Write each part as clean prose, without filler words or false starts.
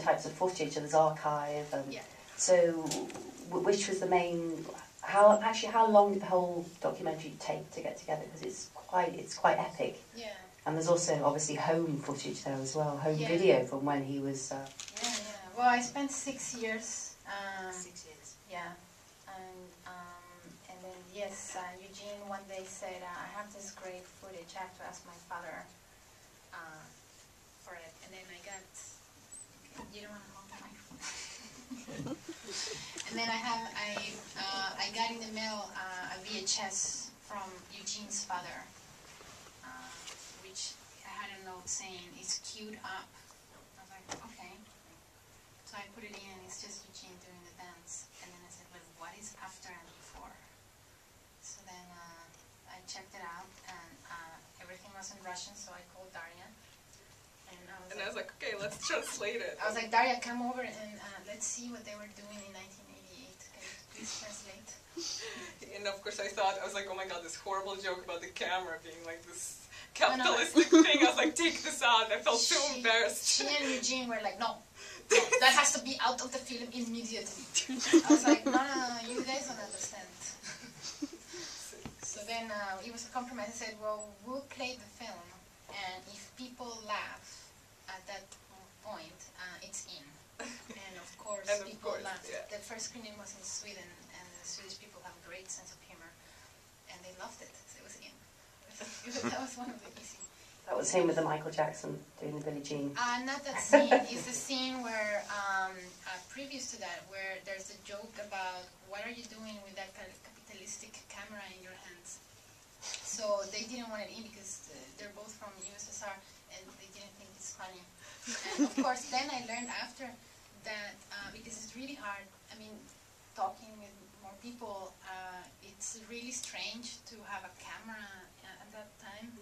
types of footage, and there's archive, and Yeah. so which was the main? How long did the whole documentary take to get together? Because it's quite epic. Yeah. And there's also obviously home footage there as well, home Yeah. video from when he was. Yeah, yeah. Well, I spent 6 years. 6 years. Yeah, and then yes, Eugene one day said, "I have this great footage. I have to ask my father for it." And then I got. You don't want to hold the microphone. And then I got in the mail a VHS from Eugene's father, which I had a note saying it's queued up. I was like, okay. So I put it in, and it's just Eugene doing the dance. And then I said, well, what is after and before? So then I checked it out, and everything was in Russian, so I called Darya. And I was like, okay, let's translate it. I was like, Darya, come over and let's see what they were doing in 1988. Can you please translate? And of course I was like, oh my god, this horrible joke about the camera being like this capitalistic thing. I was like, take this out. I felt so embarrassed. She and Eugene were like, no, that has to be out of the film immediately. I was like, no, you guys don't understand. So then it was a compromise. I said, well, we'll play the film, and if people laugh at that point, it's in. And of course, people laughed. Yeah. The first screening was in Sweden, and the Swedish people have a great sense of humor, and they loved it. So it was in. That was one of the easy. That was him with the Michael Jackson doing the Billie Jean. Not that scene. It's the scene where, previous to that, where there's a joke about what are you doing with that kind of capitalistic camera in your hands. So they didn't want it in because they're both from USSR and they didn't think it's funny. And of course, then I learned after that, because it's really hard, I mean, talking with more people, it's really strange to have a camera at that time.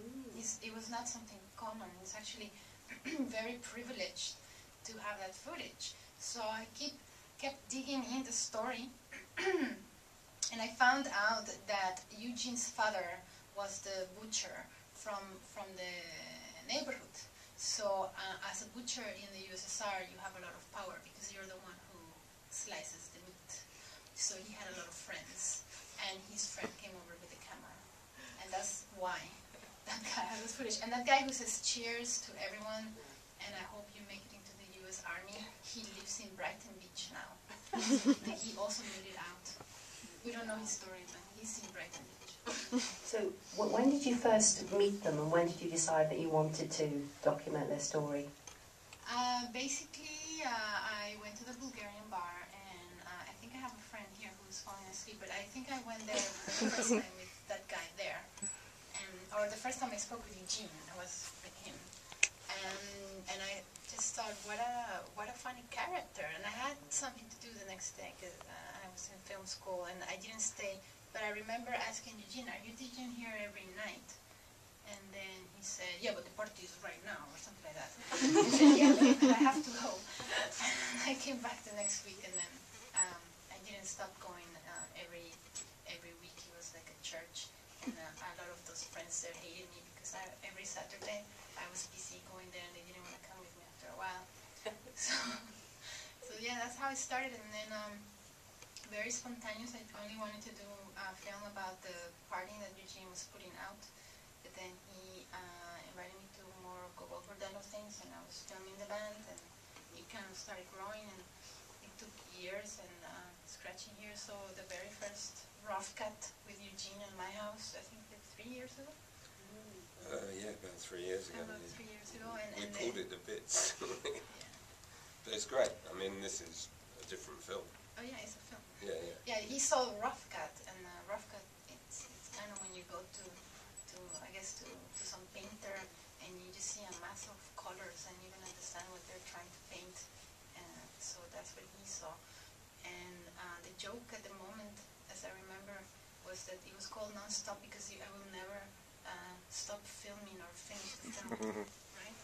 It was not something common. It's actually very privileged to have that footage. So I kept digging in the story, and I found out that Eugene's father was the butcher from the neighborhood. So as a butcher in the USSR, you have a lot of power because you're the one who slices the meat. So he had a lot of friends, and his friend came over with the camera, and that's why that guy has this footage. And that guy who says cheers to everyone, and I hope you make it into the US Army, he lives in Brighton Beach now. He also made it out. We don't know his story, but he's in Brighton Beach. So when did you first meet them, and when did you decide that you wanted to document their story? Basically, I went to the Bulgarian bar, and I think I have a friend here who's falling asleep, but I think I went there the first time with that guy there. Or the first time I spoke with Eugene, I was with him. And I just thought, what a funny character. And I had something to do the next day, because I was in film school, and I didn't stay. But I remember asking Eugene, are you teaching here every night? And then he said, yeah, but the party is right now, or something like that. I said, yeah, but I have to go. And I came back the next week, and then I didn't stop going every week. It was like a church. And a lot of those friends there hated me because every Saturday I was busy going there, and they didn't want to come with me after a while. So yeah, that's how it started. And then very spontaneous. I only wanted to do a film about the party that Eugene was putting out. But then he invited me to more Gogol Bordello things, and I was filming the band, and it kind of started growing, and it took years and scratching here. So the very first rough cut with Eugene in my house, I think like 3 years ago. Yeah, about 3 years ago. About 3 years ago, and we pulled it to bits. Yeah. But it's great. I mean, this is a different film. Oh yeah, it's a film. Yeah, yeah. Yeah, he saw rough cut, and rough cut, it's kind of when you go to I guess to some painter, and you just see a mass of colors, and you don't understand what they're trying to paint. And so that's what he saw. And the joke at the moment, as I remember, was that it was called Non-Stop because I will never stop filming or finish the film, right?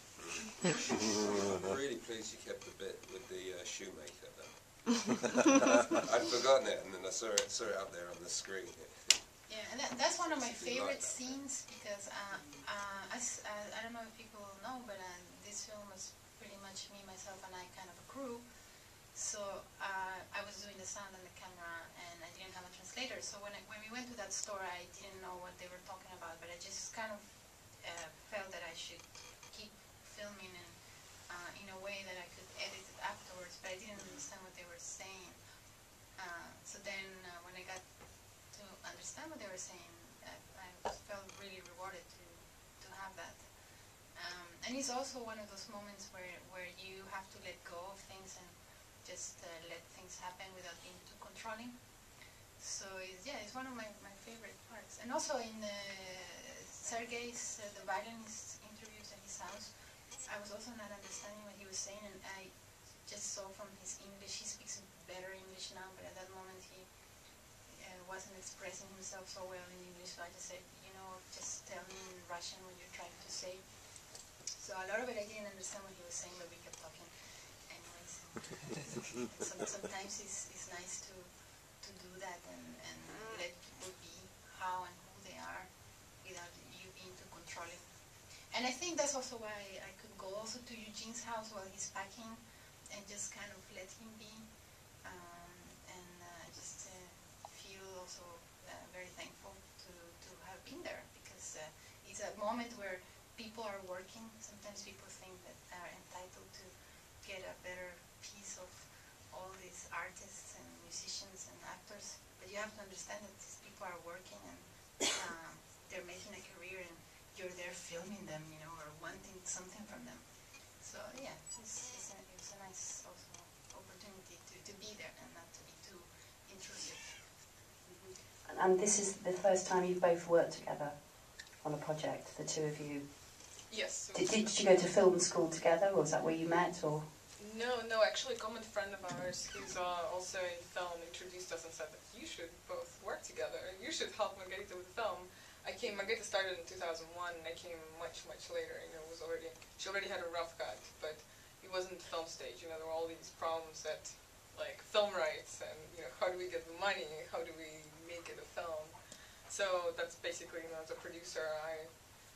I'm really pleased you kept the bit with the shoemaker, though. I'd forgotten it, and then I saw it up there on the screen. Yeah, and that's one of my favorite scenes because I don't know if people know, but this film was pretty much me, myself, and I kind of a crew. the sound and the camera, and I didn't have a translator. So when we went to that store, I didn't know what they were talking about, but I just kind of felt that I should keep filming and in a way that I could edit it afterwards, but I didn't understand what they were saying. So then when I got to understand what they were saying, I felt really rewarded to have that. And it's also one of those moments where you have to let go of things and just let things happen without being too controlling. So it's one of my favorite parts. And also in Sergei's, the violinist interviews at his house, I was also not understanding what he was saying, and I just saw from his English, he speaks better English now, but at that moment he wasn't expressing himself so well in English, so I just said, just tell me in Russian what you're trying to say. So a lot of it I didn't understand what he was saying, but we kept talking anyways. Sometimes it's nice to do that and let people be how and who they are without you being too controlling. And I think that's also why I could go also to Eugene's house while he's packing and just kind of let him be and just feel also very thankful to have been there, because it's a moment where people are working. Sometimes people think that they're entitled to get a better piece of all these artists and musicians and actors, but you have to understand that these people are working and they're making a career, and you're there filming them, or wanting something from them. So yeah, it's a nice also opportunity to be there and not to be too intrusive. And this is the first time you've both worked together on a project, the two of you. Yes. Did you go to film school together, or was that where you met, or? No, actually a common friend of ours who's also in film introduced us and said that you should both work together. You should help Margarita with film. Margarita started in 2001, and I came much later. She already had a rough cut, but it wasn't the film stage. There were all these problems that, like film rights, and how do we get the money? How do we make it a film? So that's basically, as a producer,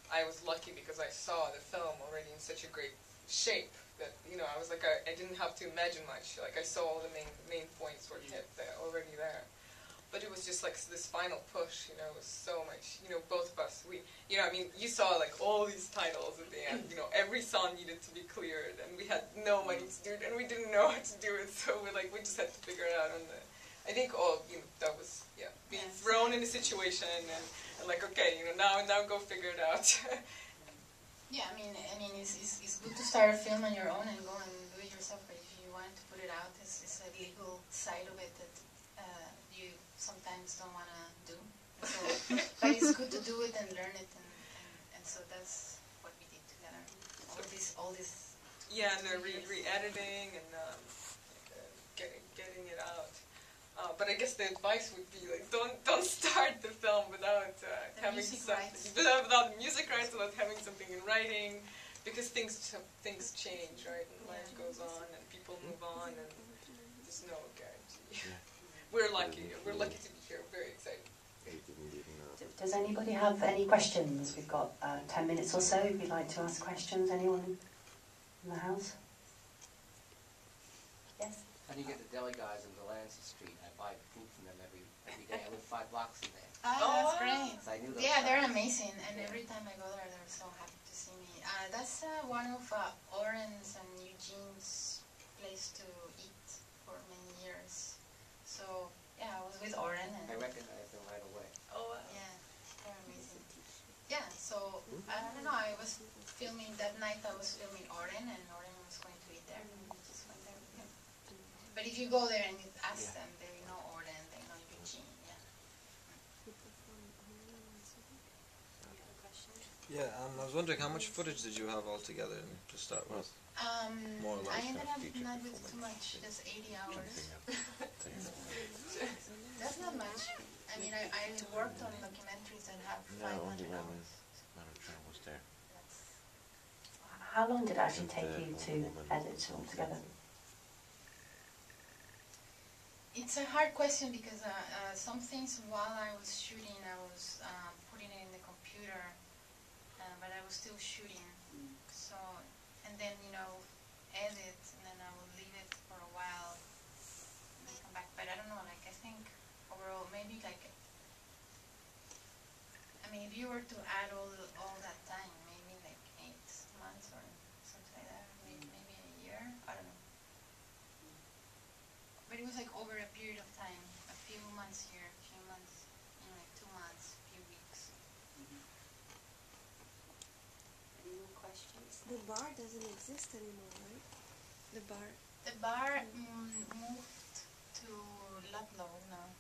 I was lucky because I saw the film already in such a great shape that I was like I didn't have to imagine much. Like I saw all the main points were already there. But it was just like this final push, it was so much, both of us, you saw like all these titles at the end, every song needed to be cleared, and we had no money to do it, and we didn't know how to do it, so we just had to figure it out, and I think that was, being thrown in a situation, and like, okay, now go figure it out. Yeah, I mean, it's good to start a film on your own and go and do it yourself, but if you want to put it out, it's a legal side of it that you sometimes don't want to do. So, but it's good to do it and learn it, and so that's what we did together. All this. Yeah, and the re-editing and getting it out. But I guess the advice would be like, don't start the film without having without music rights, without having something in writing, because things change, right? And life goes on, and people move on, and there's no guarantee. Yeah. We're lucky to be here. Very excited. Does anybody have any questions? We've got 10 minutes or so. If you'd like to ask questions, anyone in the house? Yes. How do you get the deli guys in Delancey Street? I buy food from them every day. I live 5 blocks from there. Oh, that's great. So I knew they're amazing, and every time I go there, they're so happy to see me. That's one of Oren's and Eugene's place to eat for many years. So yeah, I was with Oren, and I recognized them right away. oh yeah, they're amazing. Yeah, so I don't know. I was filming that night. I was filming Oren, and Oren was going to eat there, and I just went there with him. But if you go there and you ask them, they know Oren, they know Eugene. Yeah. Yeah, I was wondering how much footage did you have altogether to start with? More or less. I ended up not with too much, just 80 hours. That's not much. I mean, I worked on documentaries that have 500 hours. Was there. How long did it actually take you to edit all together? It's a hard question because some things while I was shooting, I was putting it in the computer, but I was still shooting. So, and then, edit, and then I will leave it for a while, and then come back. But I don't questions. The bar doesn't exist anymore, right? The bar. The bar moved to Ludlow now.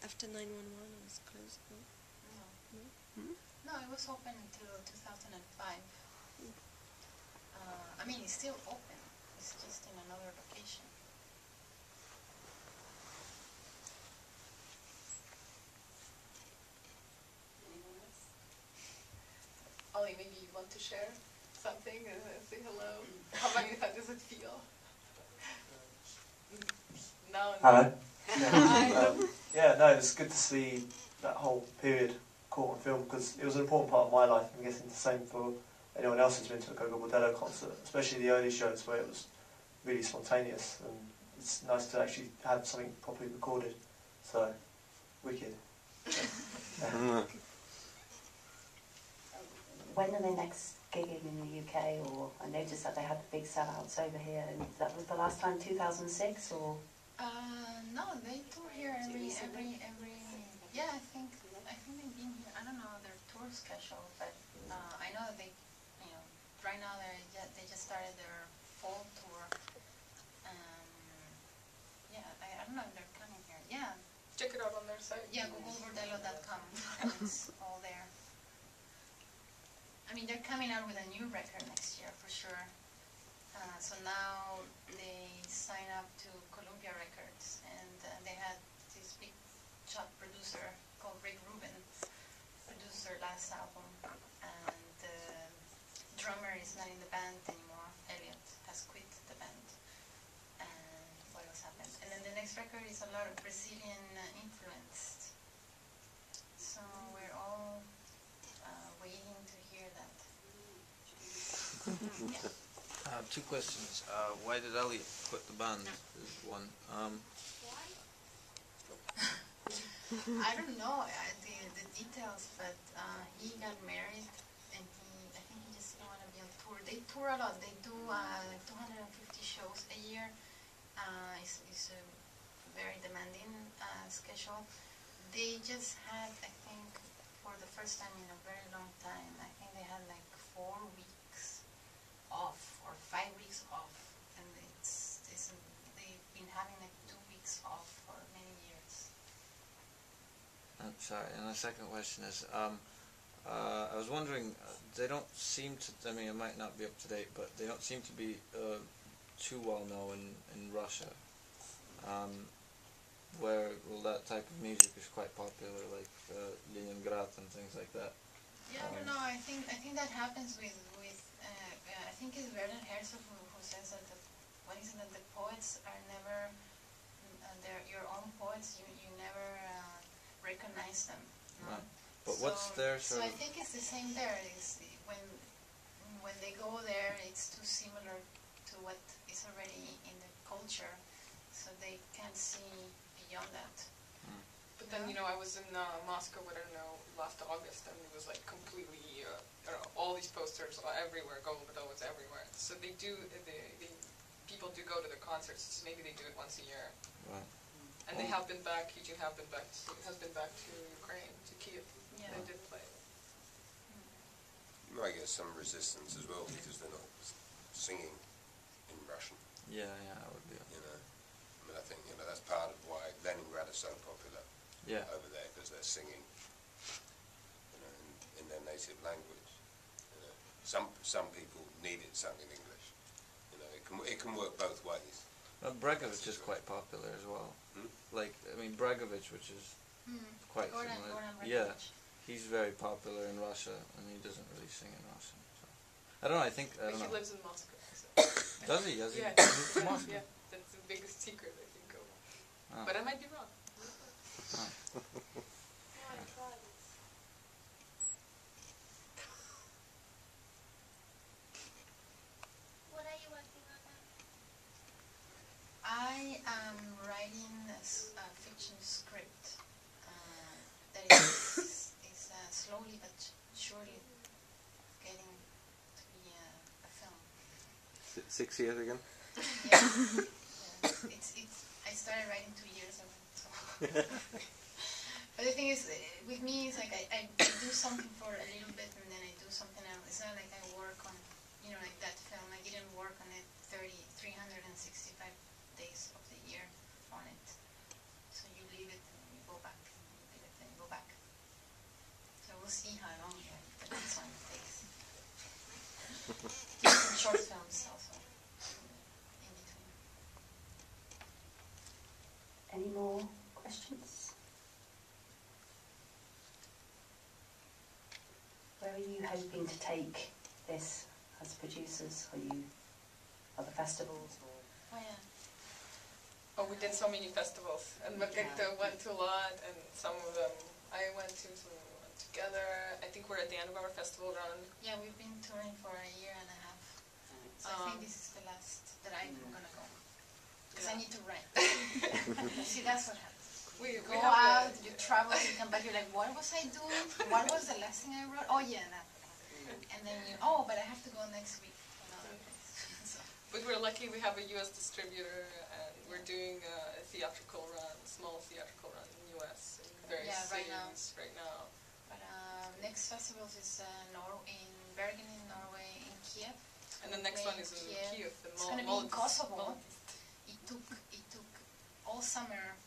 After 911 it was closed, no? No. No? Hmm? No, it was open until 2005. I mean, it's still open. It's just in another location. Ollie, maybe you want to share something and say hello. How does it feel? No. Hello. Yeah, no, it's good to see that whole period caught on film because it was an important part of my life. I'm guessing the same for anyone else who's been to a Gogol Bordello concert, especially the early shows where it was really spontaneous, and it's nice to actually have something properly recorded. So, wicked. When are they next gigging in the UK? Or I noticed that they had big sellouts over here, and that was the last time 2006, or? No, they tour here every. Yeah, I think they've been here. I don't know their tour schedule, but I know that they, right now they just started their fall tour. Yeah, I don't know if they're coming here. Yeah. Check it out on their site. Yeah, GogolBordello.com. It's all there. I mean, they're coming out with a new record next year for sure. So now they sign up to Columbia Records, and they had this big shot producer called Rick Rubin produce their last album, and the drummer is not in the band anymore. Elliot has quit the band. And what else happened? And then the next record is a lot of Brazilian influenced. So we're all waiting to hear that. Yeah. Two questions. Why did Elliot quit the band? Is one. I don't know the details, but he got married, and I think he just didn't want to be on tour. They tour a lot. They do 250 shows a year. It's a very demanding schedule. They just had, I think, for the first time in a very long time, I think they had like 4 weeks off or 5 weeks off, and they've been having like 2 weeks off for many years. I'm sorry. And the second question is, I was wondering, they don't seem to. I mean, it might not be up to date, but they don't seem to be too well known in Russia, where that type of music is quite popular, like Leningrad and things like that. Yeah, I don't know. I think that happens with I think it's Werner Herzog who says that the poets are never they're your own poets. You never recognize them. No? Right. But what's their so sort I think it's the same there. It's when they go there, it's too similar to what is already in the culture, so they can't see beyond that. But then, I was in Moscow, last August, and it was like completely, all these posters everywhere, Gogol Bordello was everywhere. So people do go to the concerts, so maybe they do it once a year. Right. And they have been back, Eugene has been back to Ukraine, to Kiev. Yeah. They did play. You might get some resistance as well because they're not singing in Russian. Yeah, that would be. I mean, I think that's part of why Leningrad is so popular over there, because they're singing, in their native language. Some people need it sung in English. It can work both ways. Bregovic is quite popular as well. Like, I mean, Bregovic, which is quite similar. Yeah, he's very popular in Russia, and he doesn't really sing in Russian. So. I don't know. He lives in Moscow. So. Does he? Has he? Yeah. Moved to Moscow? Yeah, that's the biggest secret, I think. Oh. But I might be wrong. Oh. What are you working on now? I am writing a fiction script that is slowly but surely getting to be a film. 6 years again? Yeah. I started writing 2 years ago. So. But the thing is, with me, it's like I do something for a little bit and then I do something else. It's not like I work on, you know, like that film. I didn't work on it 365 days of the year on it. So you leave it and you go back, and you leave it and you go back. So we'll see how long the next one takes. Some short films also in between. Any more questions? Where are you hoping to take this as producers? Are you other festivals or? Oh yeah. Oh, we did so many festivals, and Margarita went to a lot, and some of them I went to, some of them we went together. I think we're at the end of our festival run. Yeah, we've been touring for a year and a half. So I think this is the last that I'm gonna go. Because I need to write. See, that's what happens. We Go out, you travel, you come back, you're like, what was I doing? What was the last thing I wrote? Oh yeah, that. And then you, oh, but I have to go next week. So. But we're lucky we have a US distributor, and we're doing a theatrical run, small theatrical run in the US, in various cities right now. But next festival is in Bergen in Norway, in Kiev. And the next one is in Kiev. It's going to be in Kosovo. It took all summer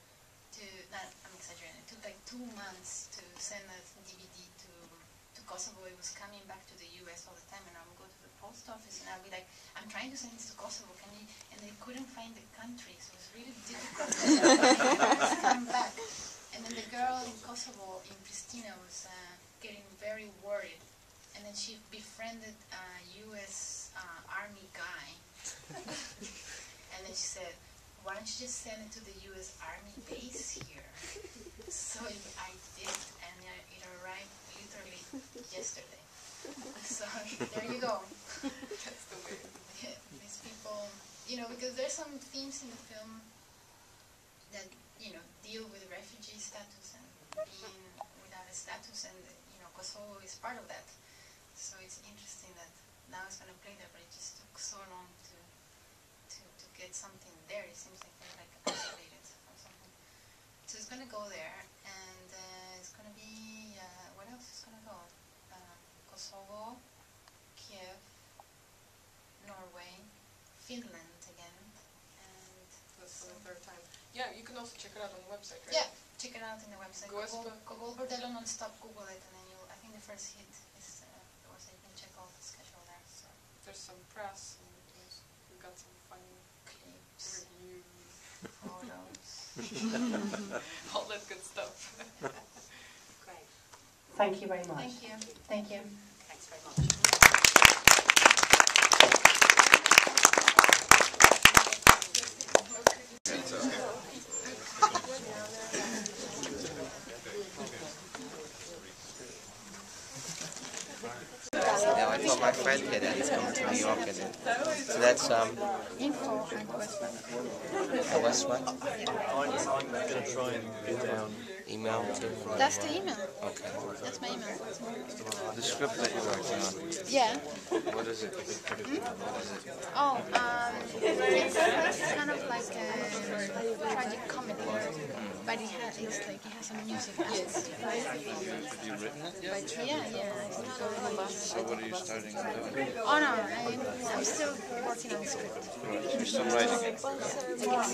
to, I'm exaggerating, it took like 2 months to send a DVD to Kosovo. It was coming back to the US all the time, and I would go to the post office and I'd be like, I'm trying to send this to Kosovo, can you? And they couldn't find the country, so it was really difficult to come back. And then the girl in Kosovo, in Pristina, was getting very worried. And then she befriended a US Army guy. And then she said, why don't you just send it to the US Army base here? So I did, and it arrived literally yesterday. So there you go. That's the way. Yeah, these people, you know, because there's some themes in the film that, you know, deal with refugee status and being without a status, and, you know, Kosovo is part of that. So it's interesting that now it's going to play there, but it just took so long to get something there. It seems like they're like isolated or something. So it's going to go there, and it's going to be, what else is going to go? Kosovo, Kiev, Norway, Finland again, and that's for the third time. Yeah, you can also check it out on the website, right? Yeah, check it out in the website. Gogol Bordello Non-Stop, Google it, and then you'll, I think the first hit is the website. You can check all the schedule there. So there's some press, and we've got some funny clips, reviews, photos, all that good stuff. Great. Thank you very much. Thank you. Thank you. Thanks very much. Yeah, I told my friend here that he's coming to New York, and so that's Info at West what? I'm going to try and get down. Email to. That's the email. Okay. That's my email. The script that you're working on, Yeah. what is it? What is it? Oh, it's kind of like a tragic comedy, but it has some music. Yes. Have you written it yet? Yeah. So what are you starting to do? Oh no, I'm still working on the script. You're still writing it? It's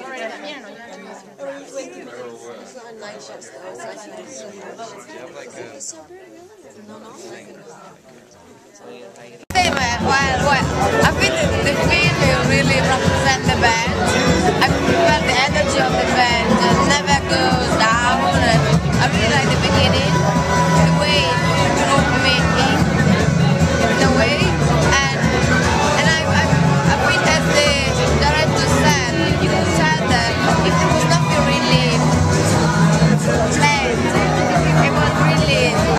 already done. Yeah, no, you have to go through the process. So, do you have like a thing? Well,